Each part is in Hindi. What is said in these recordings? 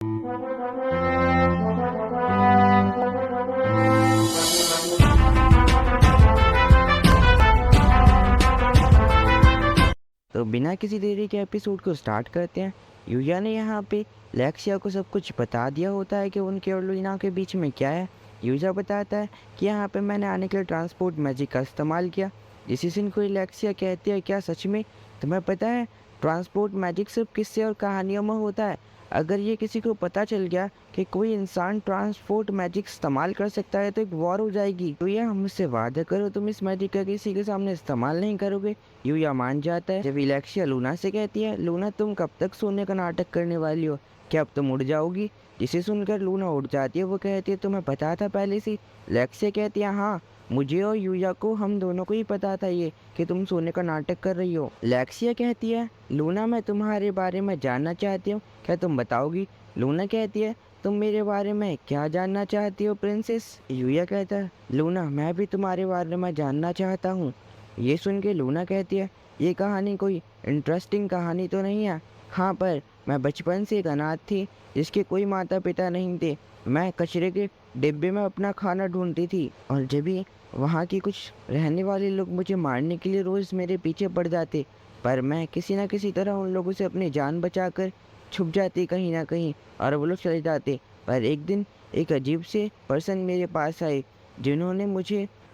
तो बिना किसी देरी के एपिसोड को स्टार्ट करते हैं। यूया ने यहाँ पे लेक्सिया को सब कुछ बता दिया होता है कि उनके और लूना के बीच में क्या है। यूजा बताता है कि यहाँ पे मैंने आने के लिए ट्रांसपोर्ट मैजिक का इस्तेमाल किया। इसी सीन को लेक्सिया कहती है, क्या सच में? तुम्हें पता है ट्रांसपोर्ट मैजिक सिर्फ किस्से और कहानियों में होता है। अगर ये किसी को पता चल गया कि कोई इंसान ट्रांसपोर्ट मैजिक इस्तेमाल कर सकता है तो एक वॉर हो जाएगी। तो यह हमसे वादा करो तुम इस मैजिक का किसी के सामने इस्तेमाल नहीं करोगे। यूया मान जाता है। जब इलेक्शिया लूना से कहती है, लूना तुम कब तक सोने का नाटक करने वाली हो? क्या अब तुम उड़ जाओगी? जिसे सुनकर लूना उड़ जाती है। वो कहती है, तुम्हें पता था पहले से? लेक्सिया कहती है, हाँ मुझे और यूया को, हम दोनों को ही पता था ये कि तुम सोने का नाटक कर रही हो। लेक्सिया कहती है, लूना मैं तुम्हारे बारे में जानना चाहती हूँ, क्या तुम बताओगी? लूना कहती है, तुम मेरे बारे में क्या जानना चाहती हो प्रिंसेस? यूया कहता है, लूना मैं भी तुम्हारे बारे में जानना चाहता हूँ। ये सुन के लूना कहती है, ये कहानी कोई इंटरेस्टिंग कहानी तो नहीं है। हाँ पर मैं बचपन से एक अनाथ थी जिसके कोई माता पिता नहीं थे। मैं कचरे के डिब्बे में अपना खाना ढूंढती थी और जब भी वहाँ की कुछ रहने वाले लोग मुझे मारने के लिए रोज़ मेरे पीछे पड़ जाते, पर मैं किसी न किसी तरह उन लोगों से अपनी जान बचाकर छुप जाती कहीं ना कहीं और वो लोग चले जाते। पर एक दिन एक अजीब से पर्सन मेरे पास आए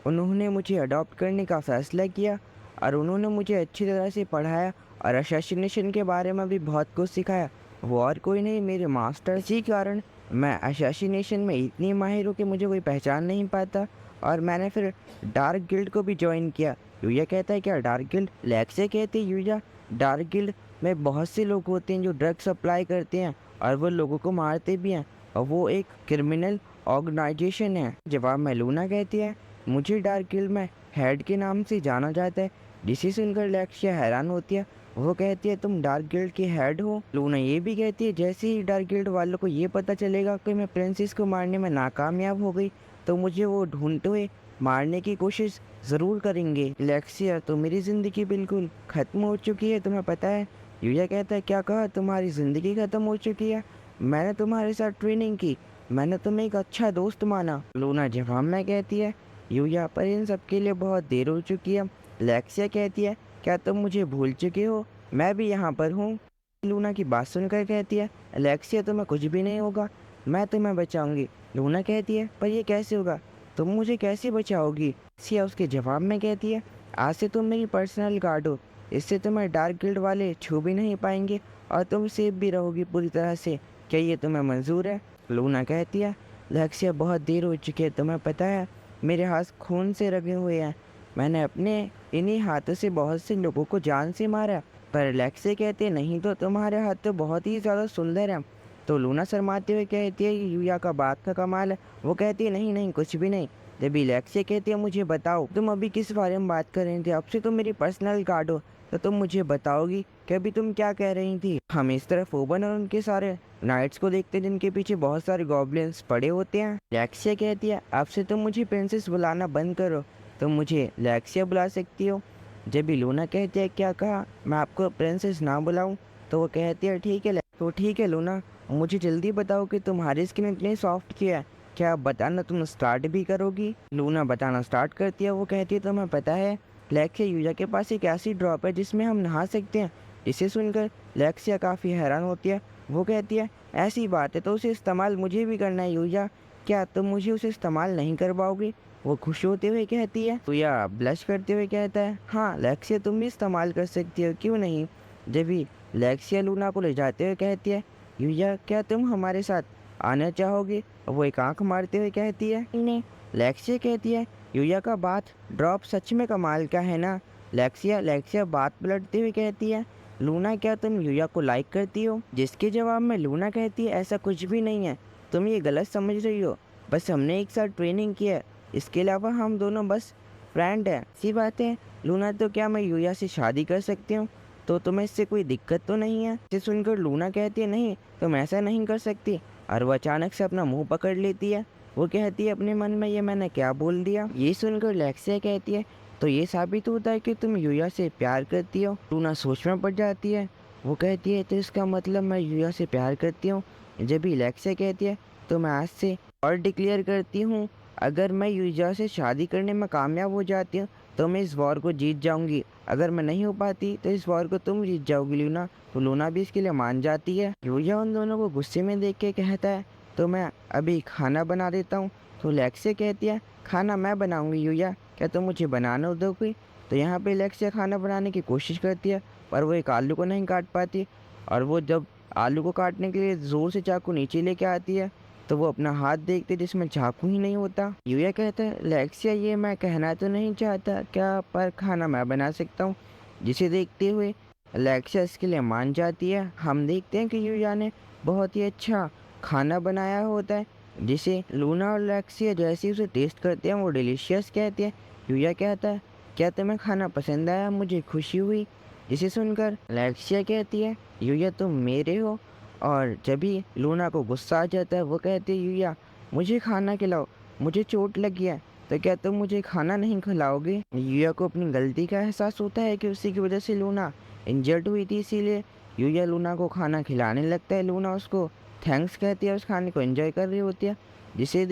उन्होंने मुझे अडॉप्ट करने का फ़ैसला किया और उन्होंने मुझे अच्छी तरह से पढ़ाया और असैसिनेशन के बारे में भी बहुत कुछ सिखाया। वो और कोई नहीं, मेरे मास्टर। इसी कारण मैं असैसिनेशन में इतनी माहिर हूँ कि मुझे कोई पहचान नहीं पाता और मैंने फिर डार्क गिल्ड को भी ज्वाइन किया। यूया कहता है, क्या डार्क गिल्ड? लेक्सिया कहती है, यूया डार्क गिल्ड में बहुत से लोग होते हैं जो ड्रग सप्लाई करते हैं और वो लोगों को मारते भी हैं और वो एक क्रिमिनल ऑर्गेनाइजेशन है। जवाब में लूना कहती है, मुझे डार्क गिल्ड में हेड के नाम से जाना जाता है। जिसे सुनकर लेक्सिया हैरान होती है। वो कहती है, तुम डार्क गिल्ड के हेड हो? लूना ये भी कहती है, जैसे ही डार्क गिल्ड वालों को ये पता चलेगा कि मैं प्रिंसेस को मारने में नाकामयाब हो गई तो मुझे वो ढूंढते हुए मारने की कोशिश ज़रूर करेंगे। लेक्सिया, तो मेरी ज़िंदगी बिल्कुल ख़त्म हो चुकी है, तुम्हें पता है? यूया कहता है, क्या कहा? तुम्हारी ज़िंदगी ख़त्म हो चुकी है? मैंने तुम्हारे साथ ट्रेनिंग की, मैंने तुम्हें एक अच्छा दोस्त माना। लूना जवाब में कहती है, यूया पर इन सब के लिए बहुत देर हो चुकी है। लेक्सिया कहती है, क्या तुम मुझे भूल चुके हो? मैं भी यहाँ पर हूँ। लूना की बात सुनकर कहती है, लेक्सिया तुम्हें कुछ भी नहीं होगा, मैं तुम्हें बचाऊंगी। लूना कहती है, पर यह कैसे होगा? तुम मुझे कैसे बचाओगी? लेक्सिया उसके जवाब में कहती है, आज से तुम मेरी पर्सनल गार्ड हो, इससे तुम्हें डार्क गिल्ड वाले छू भी नहीं पाएंगे और तुम सेफ भी रहोगी पूरी तरह से। क्या ये तुम्हें मंजूर है? लूना कहती है, लेक्सिया बहुत देर हो चुकी है, तुम्हें पता है मेरे हाथ खून से रंगे हुए हैं, मैंने अपने इन्हीं हाथों से बहुत से लोगों को जान से मारा। पर लेक्सिया कहते, नहीं तो तुम्हारे हाथ तो बहुत ही ज़्यादा सुंदर हैं। तो लूना शर्माते हुए कहती है, यूया का बात का कमाल है। वो कहती है, नहीं नहीं कुछ भी नहीं। जब लेक्सिया कहती है, मुझे बताओ तुम अभी किस बारे में बात कर रही थी? अब से तुम मेरी पर्सनल गार्ड हो तो तुम मुझे बताओगी कि अभी तुम क्या कह रही थी? हम इस तरफ ओबन और उनके सारे नाइट्स को देखते हैं जिनके पीछे बहुत सारे गॉब्लिन्स पड़े होते हैं। लेक्सिया कहती है, अब से तुम मुझे प्रिंसेस बुलाना बंद करो, तुम मुझे लेक्सिया बुला सकती हो। जब भी लूना कहती है, क्या कहा? मैं आपको प्रिंसेस ना बुलाऊं? तो वो कहती है, ठीक है लूना, मुझे जल्दी बताओ कि तुम्हारी स्किन इतनी सॉफ्ट क्यों है? क्या बताना तुम स्टार्ट भी करोगी? लूना बताना स्टार्ट करती है। वो कहती है, तुम्हें पता है लेक्सिया, यूजा के पास एक ऐसी ड्रॉप है जिसमें हम नहा सकते हैं। इसे सुनकर लेक्सिया काफ़ी हैरान होती है। वो कहती है, ऐसी बात है तो उसे इस्तेमाल मुझे भी करना है यूजा, क्या तुम मुझे उसे इस्तेमाल नहीं करवाओगे? वो खुश होते हुए कहती है। तो या ब्लश करते हुए कहता है, हाँ लेक्सिया तुम भी इस्तेमाल कर सकती हो, क्यों नहीं? जब भी लेक्सिया लूना को ले जाते हुए कहती है, यूया क्या तुम हमारे साथ आना चाहोगे? वो एक आंख मारते हुए कहती है, नहीं। लेक्सिया कहती है, यूया का बात ड्रॉप सच में कमाल का है ना? लेक्सिया बात पलटते हुए कहती है, लूना क्या तुम यूया को लाइक करती हो? जिसके जवाब में लूना कहती है, ऐसा कुछ भी नहीं है, तुम ये गलत समझ रही हो, बस हमने एक साथ ट्रेनिंग की है, इसके अलावा हम दोनों बस फ्रेंड हैं। सी बात है लूना, तो क्या मैं यूया से शादी कर सकती हूँ? तो तुम्हें इससे कोई दिक्कत तो नहीं है? इसे सुनकर लूना कहती है, नहीं तुम ऐसा नहीं कर सकती। और वो अचानक से अपना मुंह पकड़ लेती है। वो कहती है अपने मन में, ये मैंने क्या बोल दिया? ये सुनकर लेक्सिया कहती है, तो ये साबित होता है कि तुम यूया से प्यार करती हो। लूना सोच में पड़ जाती है। वो कहती है, तो इसका मतलब मैं यूया से प्यार करती हूँ? जब भी लेक्सिया कहती है तो मैं आज से और डिक्लेयर करती हूँ, अगर मैं यूजा से शादी करने में कामयाब हो जाती हूँ तो मैं इस वॉर को जीत जाऊंगी। अगर मैं नहीं हो पाती तो इस वॉर को तुम जीत जाओगी लूना। तो लूना भी इसके लिए मान जाती है। यूजा उन दोनों को गुस्से में देख के कहता है तो मैं अभी खाना बना देता हूँ। तो लेक्सिया कहती है खाना मैं बनाऊंगी यूया, क्या तुम मुझे बनाना दोगे? तो यहाँ पे लेक्सिया खाना बनाने की कोशिश करती है पर वो एक आलू को नहीं काट पाती। और वो जब आलू को काटने के लिए ज़ोर से चाकू नीचे लेके आती है तो वो अपना हाथ देखते जिसमें चाकू ही नहीं होता। यूया कहता है लेक्सिया ये मैं कहना तो नहीं चाहता क्या, पर खाना मैं बना सकता हूँ। जिसे देखते हुए लेक्सिया इसके लिए मान जाती है। हम देखते हैं कि यूया ने बहुत ही अच्छा खाना बनाया होता है जिसे लूना और लेक्सिया जैसे ही उसे टेस्ट करते हैं वो डिलीशियस कहते हैं। यूया कहता है क्या तुम्हें खाना पसंद आया, मुझे खुशी हुई। जिसे सुनकर लेक्सिया कहती है यूया तुम मेरे हो। और जब भी लूना को गुस्सा आ जाता है वो कहती है यूया मुझे खाना खिलाओ, मुझे चोट लगी है तो क्या तुम मुझे खाना नहीं खिलाओगे? यूया को अपनी गलती का एहसास होता है कि उसी की वजह से लूना इंजर्ड हुई थी, इसीलिए यूया लूना को खाना खिलाने लगता है। लूना उसको थैंक्स कहती है, उस खाने को एंजॉय कर रही होती है। जिसे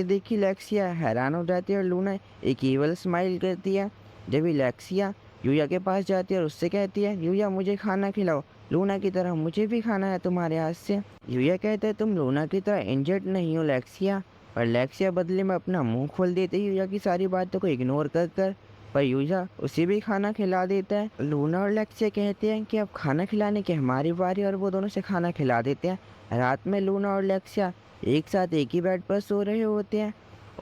देखी लेक्सिया हैरान हो जाती है और लूना एक ईवल स्माइल करती है। जब भी लेक्सिया यूया के पास जाती है और उससे कहती है यूया मुझे खाना खिलाओ, लूना की तरह मुझे भी खाना है तुम्हारे हाथ से। यूया कहता है तुम लूना की तरह इंजर्ड नहीं हो लेक्सिया। और लेक्सिया बदले में अपना मुंह खोल देती है यूया की सारी बातों को इग्नोर कर पर यूया उसे भी खाना खिला देता है। लूना और लेक्सिया कहते हैं कि अब खाना खिलाने की हमारी बारी, और वो दोनों से खाना खिला देते हैं। रात में लूना और लेक्सिया एक साथ एक ही बेड पर सो रहे होते हैं।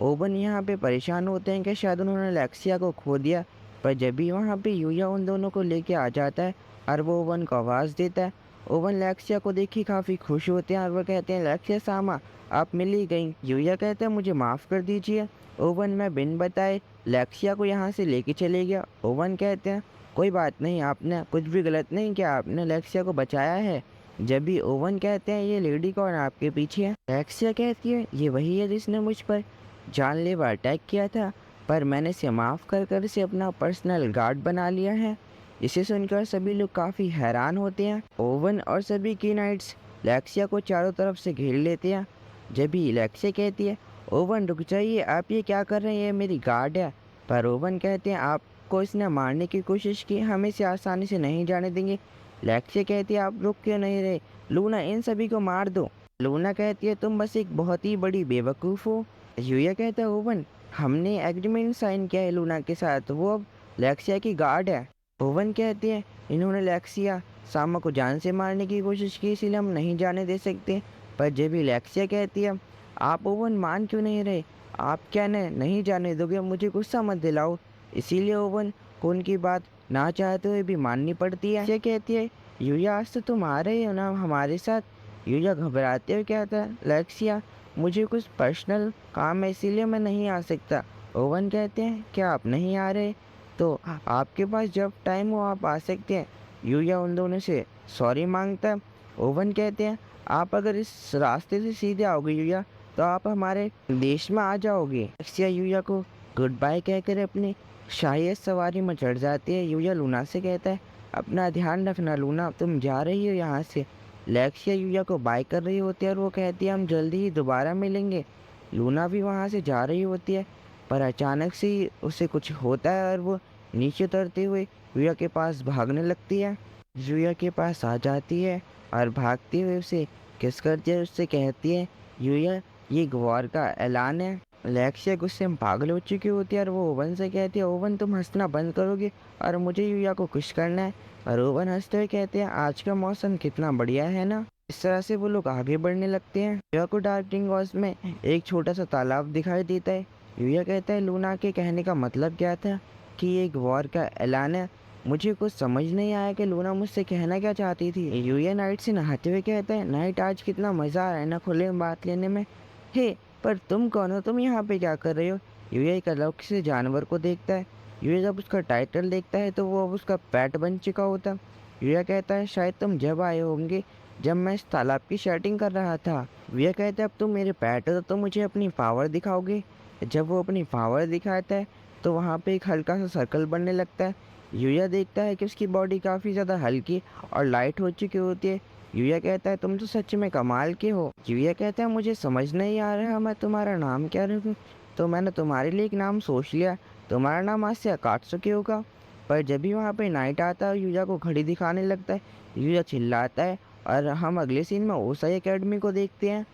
ओवन यहाँ पे परेशान होते हैं कि शायद उन्होंने लेक्सिया को खो दिया। पर जब भी वहाँ पे यूया उन दोनों को लेके आ जाता है और वो ओवन को आवाज़ देता है, ओवन लेक्सिया को देख के काफ़ी खुश होते हैं और वो कहते हैं लेक्सिया सामा आप मिल ही गई। यूया कहते हैं मुझे माफ़ कर दीजिए ओवन, मैं बिन बताए लेक्सिया को यहाँ से लेके चले गया। ओवन कहते हैं कोई बात नहीं, आपने कुछ भी गलत नहीं किया, आपने लेक्सिया को बचाया है। जब भी ओवन कहते हैं ये लेडी कौन आपके पीछे है? लेक्सिया कहती है ये वही है जिसने मुझ पर जानलेवा अटैक किया था, पर मैंने इसे माफ़ कर इसे अपना पर्सनल गार्ड बना लिया है। इसे सुनकर सभी लोग काफ़ी हैरान होते हैं। ओवन और सभी की नाइट्स लेक्सिया को चारों तरफ से घेर लेते हैं। जब भी लेक्सिया कहती है ओवन रुक जाइए, आप ये क्या कर रहे हैं, ये मेरी गार्ड है। पर ओवन कहते हैं आपको इसने मारने की कोशिश की, हम इसे आसानी से नहीं जाने देंगे। लेक्सिया कहती है आप रुक क्यों नहीं रहे, लूना इन सभी को मार दो। लूना कहती है तुम बस एक बहुत ही बड़ी बेवकूफ़ हो। यूया कहता है ओवन हमने एग्रीमेंट साइन किया है लूना के साथ, वो अब लेक्सिया की गार्ड है। ओवन कहते हैं इन्होंने लेक्सिया सामा को जान से मारने की कोशिश की, इसीलिए हम नहीं जाने दे सकते। पर जब भी लेक्सिया कहती है आप ओवन मान क्यों नहीं रहे, आप क्या नहीं जाने दोगे, मुझे गुस्सा मत दिलाओ। इसीलिए ओवन को उनकी बात ना चाहते हुए भी माननी पड़ती है। ये कहती है यूया आज तो तुम आ रहे हो ना हमारे साथ? यूया घबराते हुए कहता है लेक्सिया मुझे कुछ पर्सनल काम है इसीलिए मैं नहीं आ सकता। ओवन कहते हैं क्या आप नहीं आ रहे, तो आपके पास जब टाइम हो आप आ सकते हैं। यूया उन दोनों से सॉरी मांगता है। ओवन कहते हैं आप अगर इस रास्ते से सीधे आओगे यूया तो आप हमारे देश में आ जाओगे। लेक्सिया यूया को गुड बाय कहकर अपनी शाही सवारी में चढ़ जाती है। यूया लूना से कहता है अपना ध्यान रखना लूना, तुम जा रही हो यहाँ से। लेक्सिया यूया को बाय कर रही होती है और वो कहती है हम जल्दी ही दोबारा मिलेंगे। लूना भी वहाँ से जा रही होती है पर अचानक से ही उसे कुछ होता है और वो नीचे उतरते हुए यूया के पास भागने लगती है। यूया के पास आ जाती है और भागते हुए उसे किस करती है, उससे कहती है यूया ये वॉर का ऐलान है। लेक्सिया गुस्से में पागल हो चुकी होती है और वो ओवन से कहती है ओवन तुम हंसना बंद करोगे और मुझे यूया को खुश करना है। और ओवन हंसते हुए कहते हैं आज का मौसम कितना बढ़िया है ना। इस तरह से वो लोग आगे बढ़ने लगते हैं। यूया को डार्किंग हाउस में एक छोटा सा तालाब दिखाई देता है। यूया कहता है लूना के कहने का मतलब क्या था कि ये एक वॉर का ऐलान है। मुझे कुछ समझ नहीं आया कि लूना मुझसे कहना क्या चाहती थी। यूया नाइट से नहाते हुए कहता है नाइट आज कितना मज़ा आ रहा है ना खुले में बात लेने में। हे पर तुम कौन हो, तुम यहाँ पे क्या कर रहे हो? यूया एक अलग से जानवर को देखता है। यूया जब उसका टाइटल देखता है तो वो अब उसका पेट बन चुका होता। यूया कहता है शायद तुम जब आए होंगे जब मैं इस तालाब की सेटिंग कर रहा था। यूया कहता है अब तुम मेरे पेट हो तो मुझे अपनी पावर दिखाओगे। जब वो अपनी पावर दिखाता है तो वहाँ पे एक हल्का सा सर्कल बनने लगता है। यूया देखता है कि उसकी बॉडी काफ़ी ज़्यादा हल्की और लाइट हो चुकी होती है। यूया कहता है तुम तो सच में कमाल के हो। यूया कहता है मुझे समझ नहीं आ रहा मैं तुम्हारा नाम क्या रखूं। तो मैंने तुम्हारे लिए एक नाम सोच लिया, तुम्हारा नाम आज से अकात्सुकी होगा। पर जब भी वहाँ पे नाइट आता है और यूया को घड़ी दिखाने लगता है, यूया चिल्लाता है और हम अगले सीन में ओसाई एकेडमी को देखते हैं।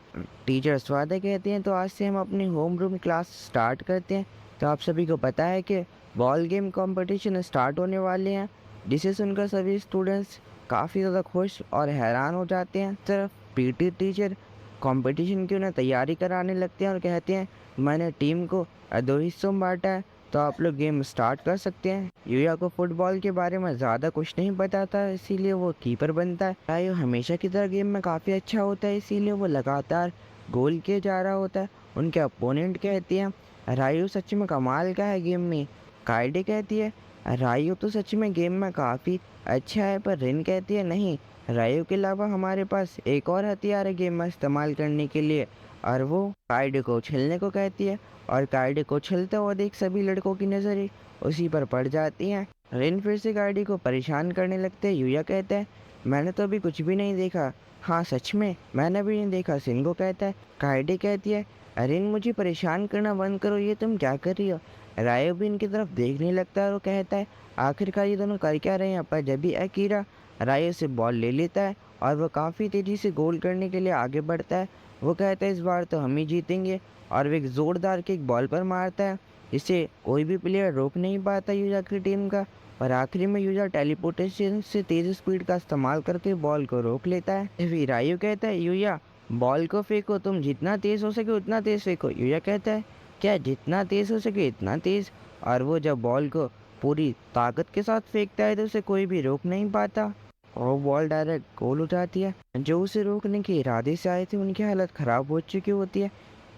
टीचर स्वादा कहते हैं तो आज से हम अपनी होम रूम क्लास स्टार्ट करते हैं। तो आप सभी को पता है कि बॉल गेम कंपटीशन स्टार्ट होने वाले हैं, जिसे सुनकर सभी स्टूडेंट्स काफ़ी ज़्यादा खुश और हैरान हो जाते हैं। सिर्फ पीटी टीचर कंपटीशन की उन्हें तैयारी कराने लगते हैं और कहते हैं मैंने टीम को दो हिस्सों में बांटा है, तो आप लोग गेम स्टार्ट कर सकते हैं। यूया को फुटबॉल के बारे में ज़्यादा कुछ नहीं पता था, इसीलिए वो कीपर बनता है। रायो हमेशा की तरह गेम में काफ़ी अच्छा होता है, इसीलिए वो लगातार गोल किए जा रहा होता है। उनके अपोनेंट कहते हैं रायो सच में कमाल का है गेम में। काइडे कहती है रायो तो सच में गेम में काफ़ी अच्छा है, पर रिन कहती है नहीं, रायो के अलावा हमारे पास एक और हथियार है गेम में इस्तेमाल करने के लिए, और वो काइडे को उछलने को कहती है। और काइडे को उछलता हुआ देख सभी लड़कों की नज़रें उसी पर पड़ जाती हैं। रिन फिर से काइडे को परेशान करने लगते हैं। यूया कहता है मैंने तो अभी कुछ भी नहीं देखा। हाँ सच में मैंने भी नहीं देखा, सिंगो कहता है। काइडे कहती है रिन मुझे परेशान करना बंद करो, ये तुम क्या कर रही हो। रायो भी इनकी तरफ देखने लगता है और कहता है आखिरकार ये दोनों कर क्या रहे हैं। पर जब भी अकीरा रायो से बॉल ले लेता है और वह काफ़ी तेज़ी से गोल करने के लिए आगे बढ़ता है, वो कहता है इस बार तो हम ही जीतेंगे, और वो एक ज़ोरदार किक बॉल पर मारता है जिसे कोई भी प्लेयर रोक नहीं पाता यूजा की टीम का। और आखिरी में यूजा टेलीपोर्टेशन से तेज़ स्पीड का इस्तेमाल करके बॉल को रोक लेता है। फिर रायो कहता है यूया बॉल को फेंको, तुम जितना तेज़ हो सके उतना तेज़ फेंको। यूया कहता है क्या जितना तेज़ हो सके इतना तेज़। और वो जब बॉल को पूरी ताकत के साथ फेंकता है तो उसे कोई भी रोक नहीं पाता और वो बॉल डायरेक्ट गोल हो जाती है। जो उसे रोकने के इरादे से आए थे उनकी हालत ख़राब हो चुकी होती है।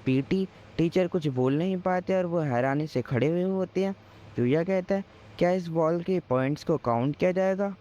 पीटी टीचर कुछ बोल नहीं पाते और वो हैरानी से खड़े हुए होते हैं। यूया कहता है क्या इस बॉल के पॉइंट्स को काउंट किया जाएगा।